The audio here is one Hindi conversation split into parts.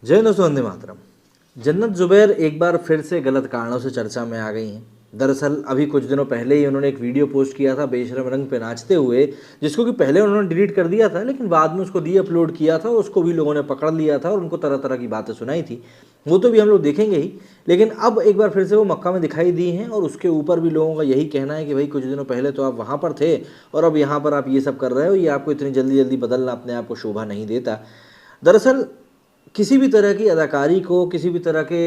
जय दोस्तों, वंदे मातरम। जन्नत जुबैर एक बार फिर से गलत कारणों से चर्चा में आ गई हैं। दरअसल अभी कुछ दिनों पहले ही उन्होंने एक वीडियो पोस्ट किया था बेशरम रंग पे नाचते हुए, जिसको कि पहले उन्होंने डिलीट कर दिया था, लेकिन बाद में उसको री अपलोड किया था। उसको भी लोगों ने पकड़ लिया था और उनको तरह तरह की बातें सुनाई थी। वो तो भी हम लोग देखेंगे ही, लेकिन अब एक बार फिर से वो मक्का में दिखाई दी हैं और उसके ऊपर भी लोगों का यही कहना है कि भाई कुछ दिनों पहले तो आप वहाँ पर थे और अब यहाँ पर आप ये सब कर रहे हो, ये आपको इतनी जल्दी जल्दी बदलना अपने आप को शोभा नहीं देता। दरअसल किसी भी तरह की अदाकारी को, किसी भी तरह के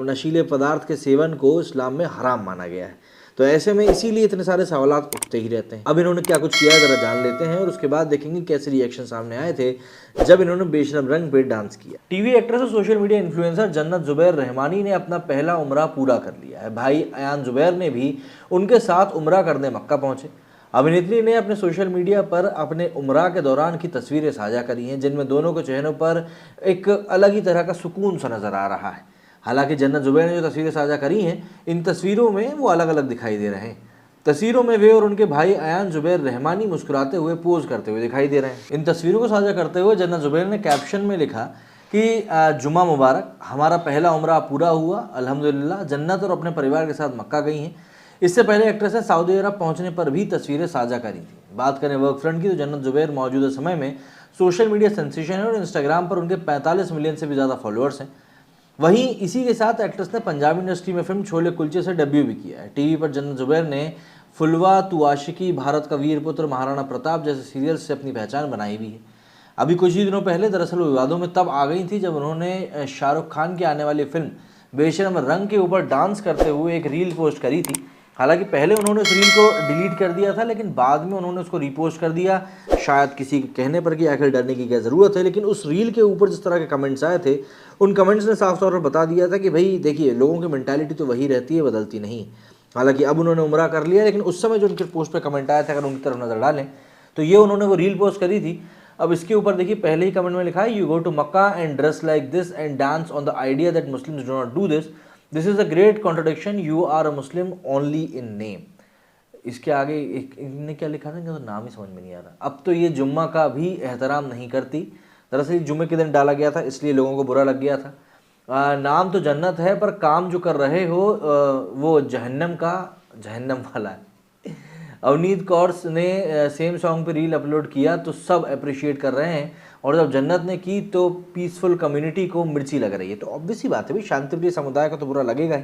नशीले पदार्थ के सेवन को इस्लाम में हराम माना गया है। तो ऐसे में इसीलिए इतने सारे सवालात उठते ही रहते हैं। अब इन्होंने क्या कुछ किया है ज़रा जान लेते हैं और उसके बाद देखेंगे कैसे रिएक्शन सामने आए थे जब इन्होंने बेशरम रंग पे डांस किया। टीवी एक्ट्रेस और सोशल मीडिया इन्फ्लुएंसर जन्नत जुबैर रहमानी ने अपना पहला उम्रा पूरा कर लिया है। भाई अयान जुबैर ने भी उनके साथ उम्रा करने मक्का पहुंचे। अभिनेत्री ने अपने सोशल मीडिया पर अपने उम्रा के दौरान की तस्वीरें साझा करी हैं, जिनमें दोनों के चेहरों पर एक अलग ही तरह का सुकून सा नज़र आ रहा है। हालांकि जन्नत जुबैर ने जो तस्वीरें साझा करी हैं, इन तस्वीरों में वो अलग अलग दिखाई दे रहे हैं। तस्वीरों में वे और उनके भाई अयान जुबैर रहमानी मुस्कुराते हुए पोज करते हुए दिखाई दे रहे हैं। इन तस्वीरों को साझा करते हुए जन्नत जुबैर ने कैप्शन में लिखा कि जुम्मा मुबारक, हमारा पहला उम्रा पूरा हुआ अल्हम्दुलिल्लाह। जन्नत और अपने परिवार के साथ मक्का गई हैं। इससे पहले एक्ट्रेस ने सऊदी अरब पहुंचने पर भी तस्वीरें साझा करी थी। बात करें वर्क फ्रंट की तो जन्नत जुबैर मौजूदा समय में सोशल मीडिया सेंसेशन है और इंस्टाग्राम पर उनके 45 मिलियन से भी ज़्यादा फॉलोअर्स हैं। वहीं इसी के साथ एक्ट्रेस ने पंजाबी इंडस्ट्री में फिल्म छोले कुलचे से डेब्यू भी किया है। टीवी पर जन्नत जुबैर ने फुलवा तू आशिकी, भारत का वीर पुत्र, महाराणा प्रताप जैसे सीरियल से अपनी पहचान बनाई भी है। अभी कुछ ही दिनों पहले दरअसल वो विवादों में तब आ गई थी जब उन्होंने शाहरुख खान की आने वाली फिल्म बेशरम रंग के ऊपर डांस करते हुए एक रील पोस्ट करी थी। हालांकि पहले उन्होंने उस रील को डिलीट कर दिया था, लेकिन बाद में उन्होंने उसको रीपोस्ट कर दिया, शायद किसी के कहने पर कि आखिर डरने की क्या ज़रूरत है। लेकिन उस रील के ऊपर जिस तरह के कमेंट्स आए थे, उन कमेंट्स ने साफ तौर पर बता दिया था कि भाई देखिए, लोगों की मेंटालिटी तो वही रहती है, बदलती नहीं। हालांकि अब उन्होंने उम्रा कर लिया, लेकिन उस समय जो उनके पोस्ट पर कमेंट आया था, अगर उनकी तरफ नज़र डालें तो ये उन्होंने वो रील पोस्ट करी थी। अब इसके ऊपर देखिए, पहले ही कमेंट में लिखा है, you go to Mecca and dress like this and dance on the idea that Muslims do not do this is a great contradiction, you are a Muslim only in name. इसके आगे इनने क्या लिखा था, इनका तो नाम ही समझ में नहीं आ रहा। अब तो ये जुम्मा का भी एहतराम नहीं करती। दरअसल जुम्मे के दिन डाला गया था, इसलिए लोगों को बुरा लग गया था। नाम तो जन्नत है, पर काम जो कर रहे हो वो जहन्नम वाला है। अवनीत कौर ने सेम सॉन्ग पे रील अपलोड किया तो सब अप्रिशिएट कर रहे हैं, और जब जन्नत ने की तो पीसफुल कम्युनिटी को मिर्ची लग रही है। तो ऑब्वियस ही बात है भाई, शांतिप्रिय समुदाय का तो बुरा लगेगा ही,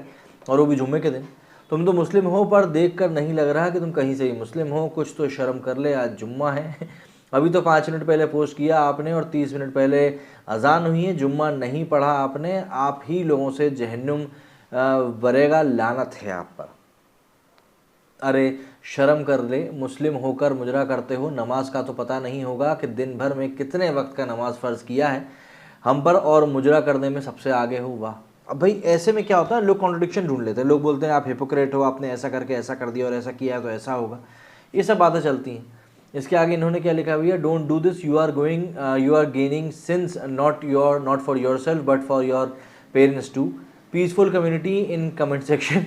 और वो भी जुम्मे के दिन। तुम तो मुस्लिम हो, पर देखकर नहीं लग रहा कि तुम कहीं से ही मुस्लिम हो। कुछ तो शर्म कर ले, आज जुम्मा है। अभी तो 5 मिनट पहले पोस्ट किया आपने और 30 मिनट पहले अजान हुई है। जुम्मा नहीं पढ़ा आपने, आप ही लोगों से जहन्नुम बरेगा, लानत है आप पर। अरे शर्म कर ले, मुस्लिम होकर मुजरा करते हो। नमाज का तो पता नहीं होगा कि दिन भर में कितने वक्त का नमाज फ़र्ज़ किया है हम पर, और मुजरा करने में सबसे आगे हो। वाह। अब भाई ऐसे में क्या होता है, लोग कॉन्ट्रडिक्शन ढूंढ लेते हैं। लोग बोलते हैं आप हिपोक्रेट हो, आपने ऐसा करके ऐसा कर दिया और ऐसा किया है तो ऐसा होगा। ये सब बातें चलती हैं। इसके आगे इन्होंने क्या लिखा हुआ है, don't do this, you are gaining sins, not for your self but for your parents too. Peaceful community in comment section.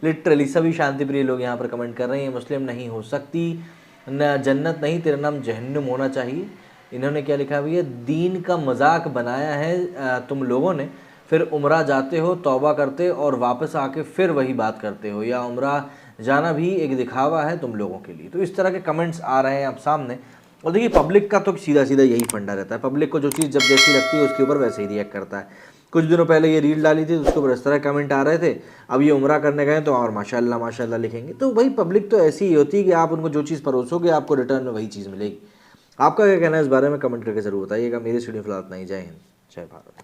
Literally सभी शांतिप्रिय लोग यहाँ पर कमेंट कर रहे हैं, मुस्लिम नहीं हो सकती, न जन्नत नहीं, तेरा नाम जहन्नुम होना चाहिए। इन्होंने क्या लिखा हुआ है, दीन का मजाक बनाया है तुम लोगों ने, फिर उम्रा जाते हो, तौबा करते और वापस आके फिर वही बात करते हो, या उम्रा जाना भी एक दिखावा है तुम लोगों के लिए। तो इस तरह के कमेंट्स आ रहे हैं आप सामने। और देखिए, पब्लिक का तो सीधा सीधा यही फंडा रहता है, पब्लिक को जो चीज़ जब जैसी लगती है उसके ऊपर वैसे ही रिएक्ट करता है। कुछ दिनों पहले ये रील डाली थी तो उसके ऊपर इस तरह कमेंट आ रहे थे, अब ये उम्रा करने गए तो और माशाल्लाह माशाल्लाह लिखेंगे। तो भाई पब्लिक तो ऐसी ही होती है कि आप उनको जो चीज़ परोसोगे आपको रिटर्न में वही चीज़ मिलेगी। आपका क्या कहना है इस बारे में, कमेंट करके ज़रूर बताइएगा। मेरी वीडियो फिलहाल इतना ही। जय हिंद, जय भारत।